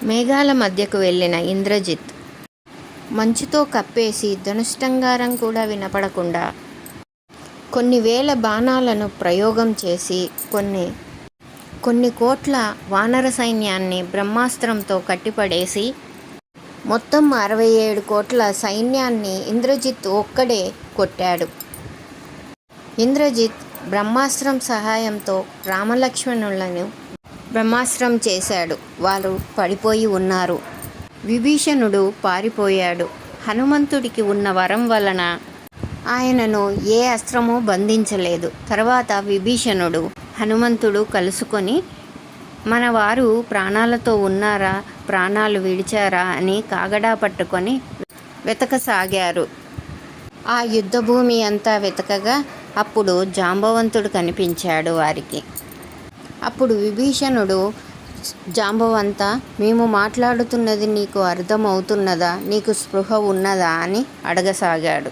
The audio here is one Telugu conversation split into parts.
మేఘాల మధ్యకు వెళ్ళిన ఇంద్రజిత్ మంచుతో కప్పేసి ధనుష్టంగారం కూడా వినపడకుండా కొన్ని వేల బాణాలను ప్రయోగం చేసి కొన్ని కోట్ల వానర సైన్యాన్ని బ్రహ్మాస్త్రంతో కట్టిపడేసి మొత్తం 67 కోట్ల సైన్యాన్ని ఇంద్రజిత్ ఒక్కడే కొట్టాడు. ఇంద్రజిత్ బ్రహ్మాస్త్రం సహాయంతో రామలక్ష్మణులను బ్రహ్మాస్త్రం చేశాడు. వారు పడిపోయి ఉన్నారు. విభీషణుడు పారిపోయాడు. హనుమంతుడికి ఉన్న వరం వలన ఆయనను ఏ అస్త్రమూ బంధించలేదు. తర్వాత విభీషణుడు హనుమంతుడు కలుసుకొని మన వారు ప్రాణాలతో ఉన్నారా, ప్రాణాలు విడిచారా అని కాగడా పట్టుకొని వెతకసాగారు. ఆ యుద్ధభూమి అంతా వెతకగా అప్పుడు జాంబవంతుడు కనిపించాడు వారికి. అప్పుడు విభీషణుడు, జాంబవంత, మేము మాట్లాడుతున్నది నీకు అర్థమవుతున్నదా, నీకు స్పృహ ఉన్నదా అని అడగసాగాడు.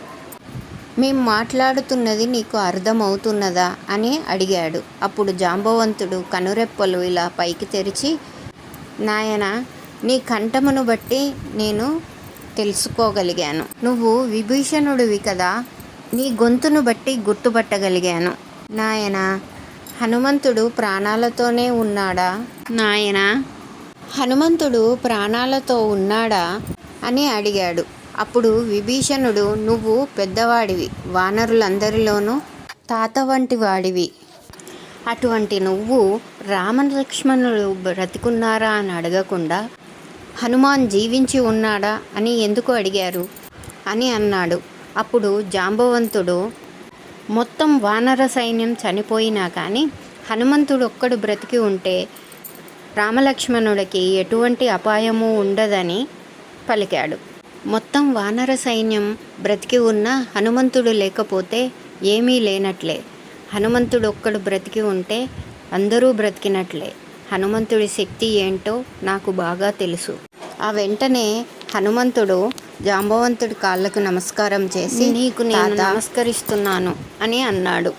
మేము మాట్లాడుతున్నది నీకు అర్థమవుతున్నదా అని అడిగాడు. అప్పుడు జాంబవంతుడు కనురెప్పలు ఇలా పైకి తెరిచి, నాయనా, నీ కంఠమును బట్టి నేను తెలుసుకోగలిగాను. నువ్వు విభీషణుడివి కదా, నీ గొంతును బట్టి గుర్తుపట్టగలిగాను. నాయనా, హనుమంతుడు ప్రాణాలతోనే ఉన్నాడా? నాయనా, హనుమంతుడు ప్రాణాలతో ఉన్నాడా అని అడిగాడు. అప్పుడు విభీషణుడు, నువ్వు పెద్దవాడివి, వానరులందరిలోనూ తాత వంటి వాడివి. అటువంటి నువ్వు రామలక్ష్మణులు బ్రతికున్నారా అని అడగకుండా హనుమాన్ జీవించి ఉన్నాడా అని ఎందుకు అడిగారు అని అన్నాడు. అప్పుడు జాంబవంతుడు, మొత్తం వానర సైన్యం చనిపోయినా కానీ హనుమంతుడు ఒక్కడు బ్రతికి ఉంటే రామలక్ష్మణుడికి ఎటువంటి అపాయము ఉండదని పలికాడు. మొత్తం వానర సైన్యం బ్రతికి ఉన్న హనుమంతుడు లేకపోతే ఏమీ లేనట్లే. హనుమంతుడు ఒక్కడు బ్రతికి ఉంటే అందరూ బ్రతికినట్లే. హనుమంతుడి శక్తి ఏంటో నాకు బాగా తెలుసు. ఆ వెంటనే హనుమంతుడు జాంబవంతుడి కాళ్ళకు నమస్కారం చేసి, నీకు నేను నమస్కరిస్తున్నాను అని అన్నాడు.